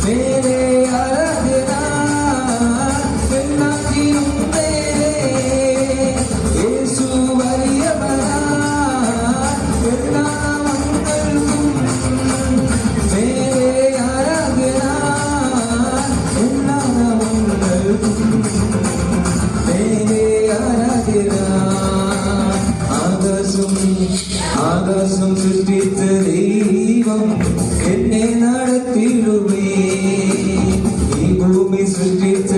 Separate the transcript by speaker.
Speaker 1: മേരെ ആരാധന എന്നാക്കിയും മേരെ യേശു വലിയവനാ എല്ലാ മക്കൾക്കും മേരെ ആരാധന എല്ലാ മക്കൾക്കും മേരെ ആരാധന ആകാശം സൃഷ്ടിച്ച ദൈവം എന്നെ നടത്തിടുവേ ഈ ഭൂമി സൃഷ്ടിച്ച